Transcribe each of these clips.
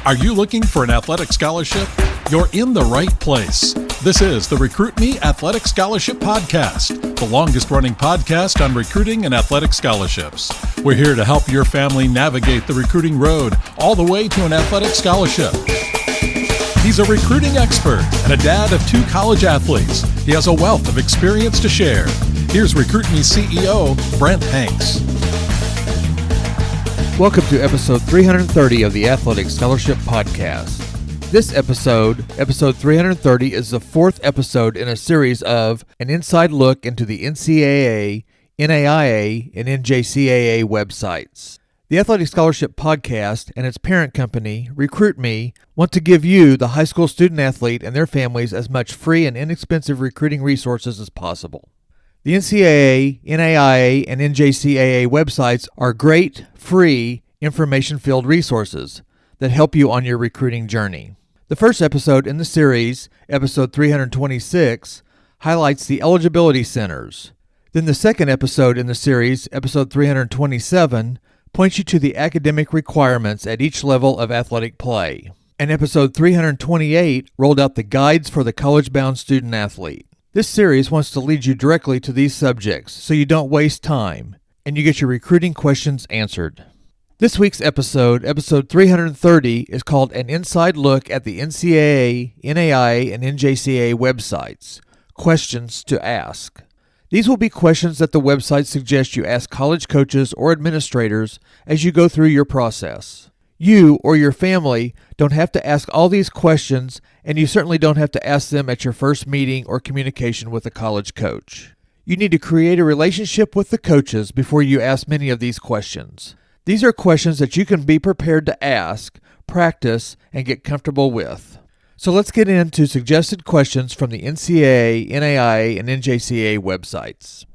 Are you looking for an athletic scholarship? You're in the right place. This is the Recruit Me Athletic Scholarship Podcast, the longest-running podcast on recruiting and athletic scholarships. We're here to help your family navigate the recruiting road all the way to an athletic scholarship. He's a recruiting expert and a dad of 2 college athletes. He has a wealth of experience to share. Here's Recruit Me CEO, Brent Hanks. Welcome to episode 330 of the Athletic Scholarship Podcast. This episode 330, is the 4th episode in a series of an inside look into the NCAA, NAIA, and NCJAA websites. The Athletic Scholarship Podcast and its parent company, Recruit Me, want to give you, the high school student athlete, and their families as much free and inexpensive recruiting resources as possible. The NCAA, NAIA, and NCJAA websites are great, free, information-filled resources that help you on your recruiting journey. The first episode in the series, episode 326, highlights the eligibility centers. Then the second episode in the series, episode 327, points you to the academic requirements at each level of athletic play. And episode 328 rolled out the guides for the college-bound student athlete. This series wants to lead you directly to these subjects so you don't waste time and you get your recruiting questions answered. This week's episode 330, is called An Inside Look at the NCAA, NAIA, and NCJAA websites. Questions to ask. These will be questions that the website suggests you ask college coaches or administrators as you go through your process. You or your family don't have to ask all these questions, and you certainly don't have to ask them at your first meeting or communication with a college coach. You need to create a relationship with the coaches before you ask many of these questions. These are questions that you can be prepared to ask, practice, and get comfortable with. So let's get into suggested questions from the NCAA, NAIA, and NCJAA websites.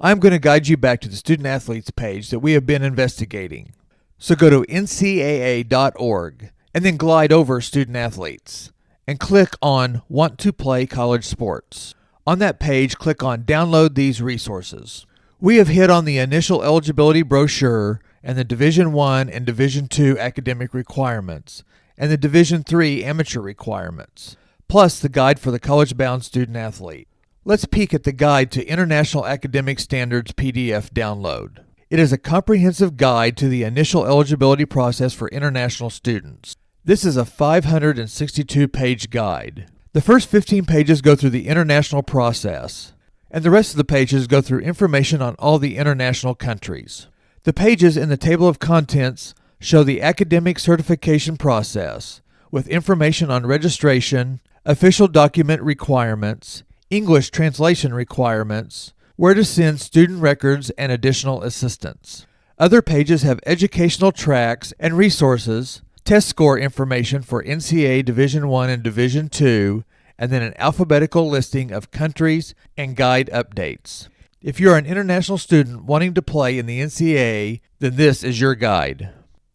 I'm going to guide you back to the Student Athletes page that we have been investigating. So go to ncaa.org and then glide over Student Athletes and click on Want to Play College Sports. On that page, click on Download these resources. We have hit on the initial eligibility brochure and the Division I and Division II academic requirements and the Division III amateur requirements, plus the guide for the college-bound student athlete. Let's peek at the Guide to International Academic Standards PDF download. It is a comprehensive guide to the initial eligibility process for international students. This is a 562-page guide. The first 15 pages go through the international process, and the rest of the pages go through information on all the international countries. The pages in the table of contents show the academic certification process, with information on registration, official document requirements, English translation requirements, where to send student records, and additional assistance. Other pages have educational tracks and resources, test score information for NCAA Division I and Division II, and then an alphabetical listing of countries and guide updates. If you're an international student wanting to play in the NCAA, then this is your guide.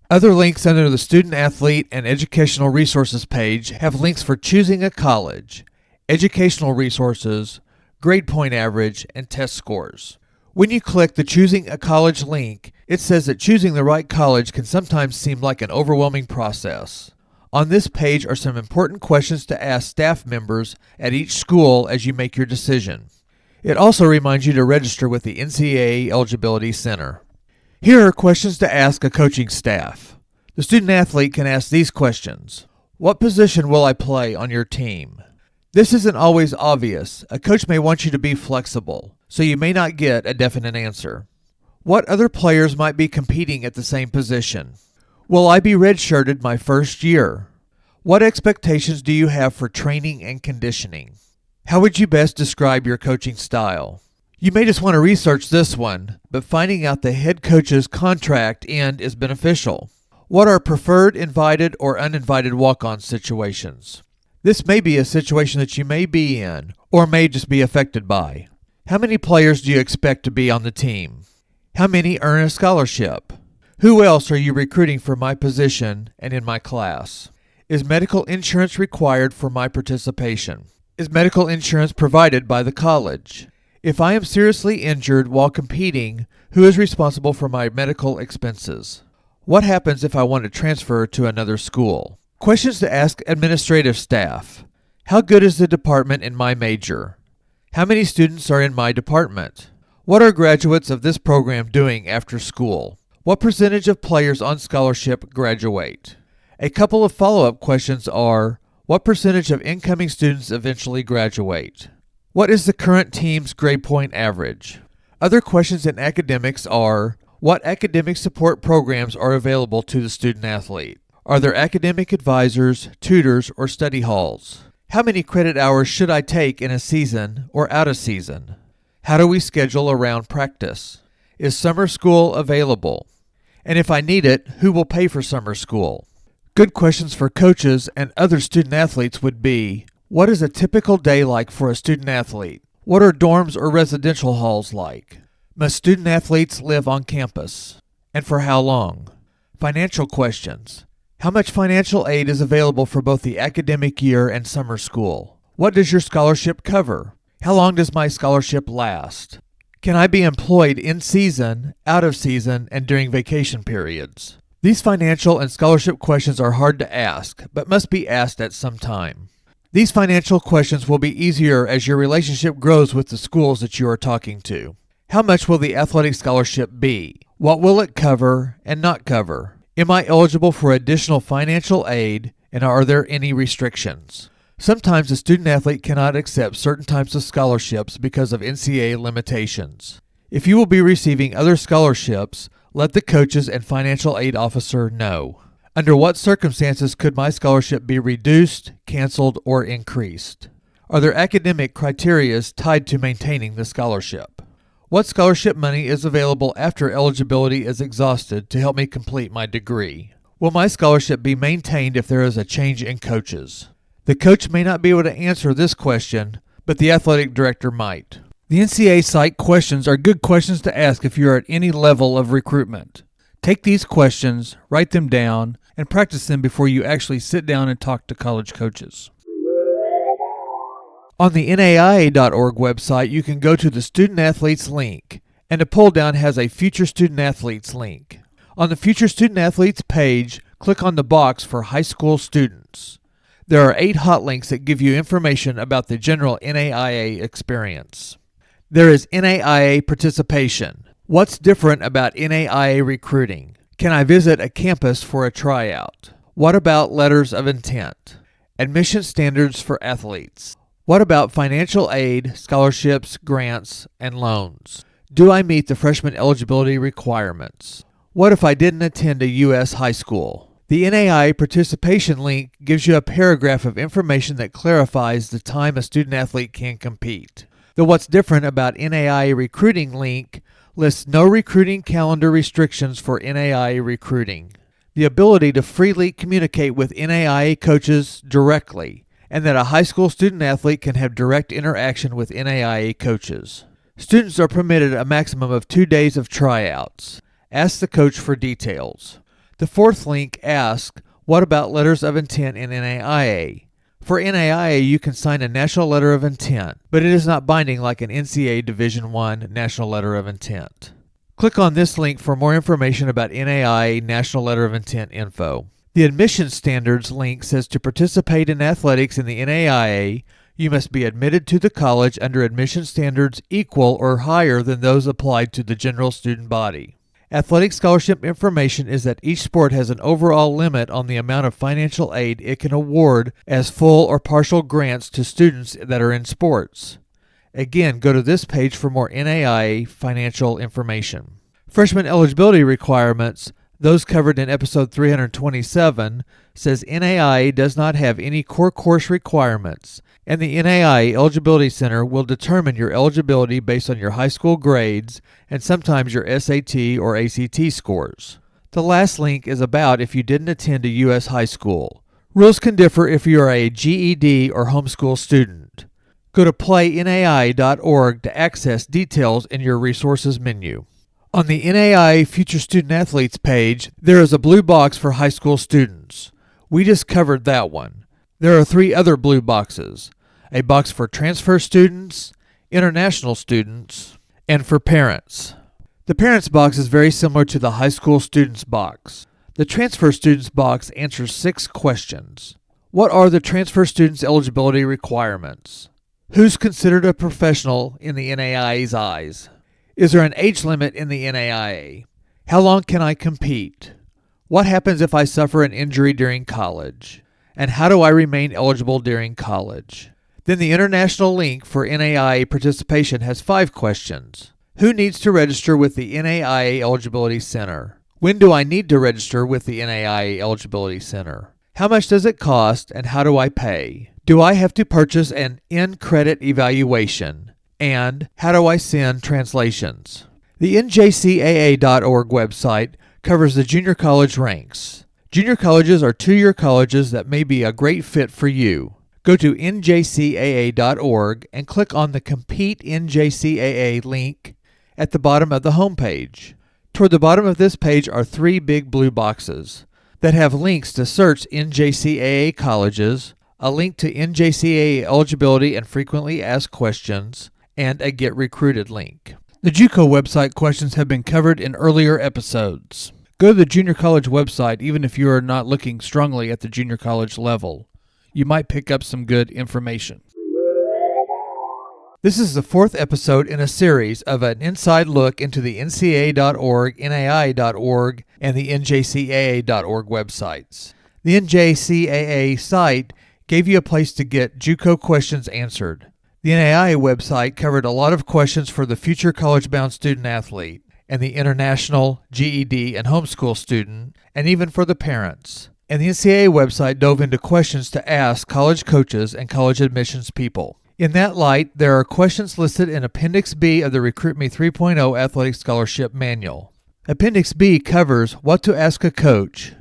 Other links under the Student Athlete and Educational Resources page have links for choosing a college, educational resources, grade point average, and test scores. When you click the Choosing a College link, it says that choosing the right college can sometimes seem like an overwhelming process. On this page are some important questions to ask staff members at each school as you make your decision. It also reminds you to register with the NCAA Eligibility Center. Here are questions to ask a coaching staff. The student athlete can ask these questions. What position will I play on your team? This isn't always obvious. A coach may want you to be flexible, so you may not get a definite answer. What other players might be competing at the same position? Will I be redshirted my first year? What expectations do you have for training and conditioning? How would you best describe your coaching style? You may just want to research this one, but finding out the head coach's contract end is beneficial. What are preferred invited or uninvited walk-on situations? This may be a situation that you may be in or may just be affected by. How many players do you expect to be on the team? How many earn a scholarship? Who else are you recruiting for my position and in my class? Is medical insurance required for my participation? Is medical insurance provided by the college? If I am seriously injured while competing, who is responsible for my medical expenses? What happens if I want to transfer to another school? Questions to ask administrative staff. How good is the department in my major? How many students are in my department? What are graduates of this program doing after school? What percentage of players on scholarship graduate? A couple of follow-up questions are, what percentage of incoming students eventually graduate? What is the current team's grade point average? Other questions in academics are, what academic support programs are available to the student athlete? Are there academic advisors, tutors, or study halls? How many credit hours should I take in a season or out of season? How do we schedule around practice? Is summer school available? And if I need it, who will pay for summer school? Good questions for coaches and other student athletes would be, what is a typical day like for a student athlete? What are dorms or residential halls like? Must student athletes live on campus? And for how long? Financial questions. How much financial aid is available for both the academic year and summer school? What does your scholarship cover? How long does my scholarship last? Can I be employed in season, out of season, and during vacation periods? These financial and scholarship questions are hard to ask, but must be asked at some time. These financial questions will be easier as your relationship grows with the schools that you are talking to. How much will the athletic scholarship be? What will it cover and not cover? Am I eligible for additional financial aid, and are there any restrictions? Sometimes a student athlete cannot accept certain types of scholarships because of NCAA limitations. If you will be receiving other scholarships, let the coaches and financial aid officer know. Under what circumstances could my scholarship be reduced, canceled, or increased? Are there academic criteria tied to maintaining the scholarship? What scholarship money is available after eligibility is exhausted to help me complete my degree? Will my scholarship be maintained if there is a change in coaches? The coach may not be able to answer this question, but the athletic director might. The NCAA site questions are good questions to ask if you are at any level of recruitment. Take these questions, write them down, and practice them before you actually sit down and talk to college coaches. On the NAIA.org website, you can go to the Student Athletes link, and a pull-down has a Future Student Athletes link. On the Future Student Athletes page, click on the box for high school students. There are 8 hot links that give you information about the general NAIA experience. There is NAIA participation. What's different about NAIA recruiting? Can I visit a campus for a tryout? What about letters of intent? Admission standards for athletes. What about financial aid, scholarships, grants, and loans? Do I meet the freshman eligibility requirements? What if I didn't attend a U.S. high school? The NAIA participation link gives you a paragraph of information that clarifies the time a student athlete can compete. The What's Different About NAIA Recruiting link lists no recruiting calendar restrictions for NAIA recruiting, the ability to freely communicate with NAIA coaches directly, and that a high school student athlete can have direct interaction with NAIA coaches. Students are permitted a maximum of 2 days of tryouts. Ask the coach for details. The 4th link asks, what about letters of intent in NAIA? For NAIA, you can sign a national letter of intent, but it is not binding like an NCAA Division I national letter of intent. Click on this link for more information about NAIA National Letter of Intent info. The Admission Standards link says to participate in athletics in the NAIA, you must be admitted to the college under admission standards equal or higher than those applied to the general student body. Athletic scholarship information is that each sport has an overall limit on the amount of financial aid it can award as full or partial grants to students that are in sports. Again, go to this page for more NAIA financial information. Freshman eligibility requirements, those covered in episode 327, says NAIA does not have any core course requirements, and the NAIA Eligibility Center will determine your eligibility based on your high school grades and sometimes your SAT or ACT scores. The last link is about if you didn't attend a U.S. high school. Rules can differ if you are a GED or homeschool student. Go to playnai.org to access details in your resources menu. On the NAIA Future Student Athletes page, there is a blue box for high school students. We just covered that one. There are 3 other blue boxes. A box for transfer students, international students, and for parents. The parents box is very similar to the high school students box. The Transfer Students box answers 6 questions. What are the transfer students' eligibility requirements? Who's considered a professional in the NAIA's eyes? Is there an age limit in the NAIA? How long can I compete? What happens if I suffer an injury during college? And how do I remain eligible during college? Then the international link for NAIA participation has 5 questions. Who needs to register with the NAIA Eligibility Center? When do I need to register with the NAIA Eligibility Center? How much does it cost and how do I pay? Do I have to purchase an in-credit evaluation? And how do I send translations? The NCJAA.org website covers the junior college ranks. Junior colleges are 2-year colleges that may be a great fit for you. Go to NCJAA.org and click on the Compete NCJAA link at the bottom of the homepage. Toward the bottom of this page are 3 big blue boxes that have links to search NCJAA colleges, a link to NCJAA eligibility and frequently asked questions, and a Get Recruited link. The JUCO website questions have been covered in earlier episodes. Go to the junior college website even if you are not looking strongly at the junior college level. You might pick up some good information. This is the 4th episode in a series of an inside look into the NCAA.org, NAIA.org, and the NCJAA.org websites. The NCJAA site gave you a place to get JUCO questions answered. The NAIA website covered a lot of questions for the future college-bound student-athlete, and the international, GED, and homeschool student, and even for the parents. And the NCAA website dove into questions to ask college coaches and college admissions people. In that light, there are questions listed in Appendix B of the Recruit Me 3.0 Athletic Scholarship Manual. Appendix B covers what to ask a coach.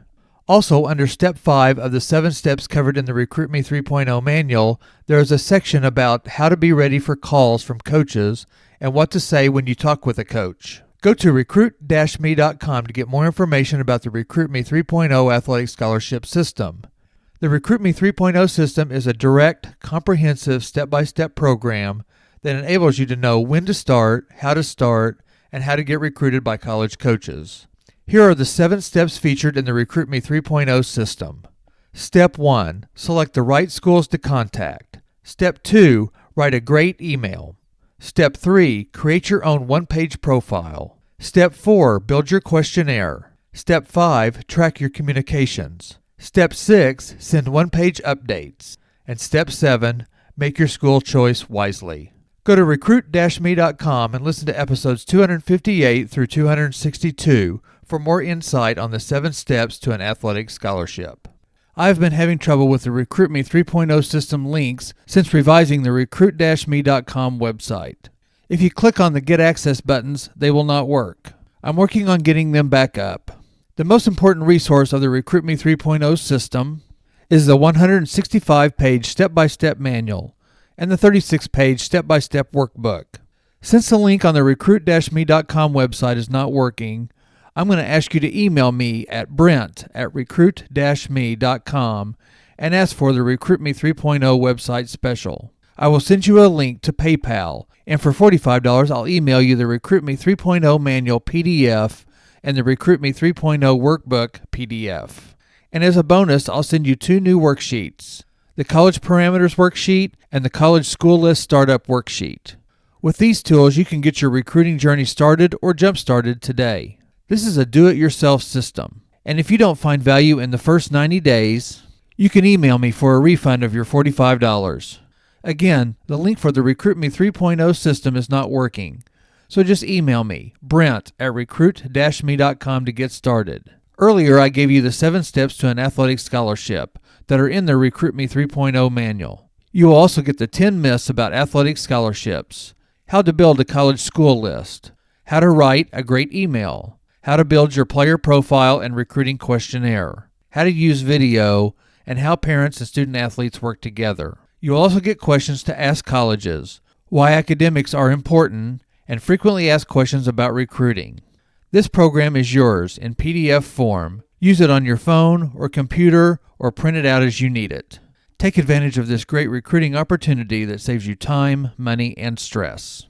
Also, under Step 5 of the 7 steps covered in the Recruit Me 3.0 Manual, there is a section about how to be ready for calls from coaches and what to say when you talk with a coach. Go to recruit-me.com to get more information about the Recruit Me 3.0 Athletic Scholarship System. The Recruit Me 3.0 system is a direct, comprehensive, step-by-step program that enables you to know when to start, and how to get recruited by college coaches. Here are the 7 steps featured in the Recruit Me 3.0 system. Step 1. Select the right schools to contact. Step 2. Write a great email. Step 3. Create your own one-page profile. Step 4. Build your questionnaire. Step 5. Track your communications. Step 6. Send one-page updates. And Step 7. Make your school choice wisely. Go to recruit-me.com and listen to episodes 258 through 262 for more insight on the 7 steps to an athletic scholarship. I've been having trouble with the Recruit Me 3.0 system links since revising the recruit-me.com website. If you click on the Get Access buttons, they will not work. I'm working on getting them back up. The most important resource of the Recruit Me 3.0 system is the 165-page step-by-step manual and the 36-page step-by-step workbook. Since the link on the recruit-me.com website is not working, I'm going to ask you to email me at brent@recruit-me.com and ask for the Recruit Me 3.0 website special. I will send you a link to PayPal, and for $45 I'll email you the Recruit Me 3.0 manual PDF and the Recruit Me 3.0 workbook PDF. And as a bonus, I'll send you 2 new worksheets, the College Parameters Worksheet and the College School List Startup Worksheet. With these tools, you can get your recruiting journey started or jump-started today. This is a do-it-yourself system, and if you don't find value in the first 90 days, you can email me for a refund of your $45. Again, the link for the Recruit Me 3.0 system is not working, so just email me, brent@recruit-me.com to get started. Earlier, I gave you the 7 steps to an athletic scholarship that are in the Recruit Me 3.0 manual. You will also get the 10 myths about athletic scholarships, how to build a college school list, how to write a great email, how to build your player profile and recruiting questionnaire, how to use video, and how parents and student athletes work together. You'll also get questions to ask colleges, why academics are important, and frequently asked questions about recruiting. This program is yours in PDF form. Use it on your phone or computer or print it out as you need it. Take advantage of this great recruiting opportunity that saves you time, money, and stress.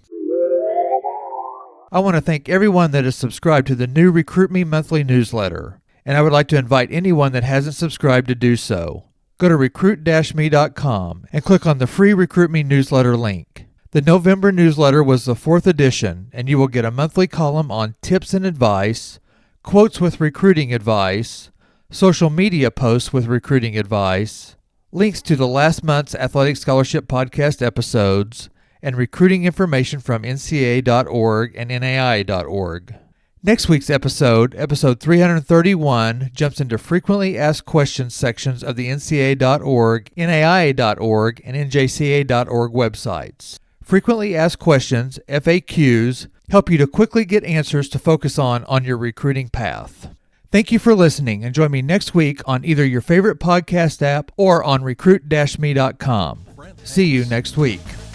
I want to thank everyone that is subscribed to the new Recruit Me monthly newsletter. and I would like to invite anyone that hasn't subscribed to do so. Go to recruit-me.com and click on the free Recruit Me newsletter link. The November newsletter was the 4th edition, and you will get a monthly column on tips and advice, quotes with recruiting advice, social media posts with recruiting advice, links to the last month's Athletic Scholarship Podcast episodes, and recruiting information from NCAA.org and NAIA.org. Next week's episode 331, jumps into frequently asked questions sections of the NCAA.org, NAIA.org, and NJCAA.org websites. Frequently asked questions, FAQs, help you to quickly get answers to focus on your recruiting path. Thank you for listening, and join me next week on either your favorite podcast app or on recruit-me.com. See you next week.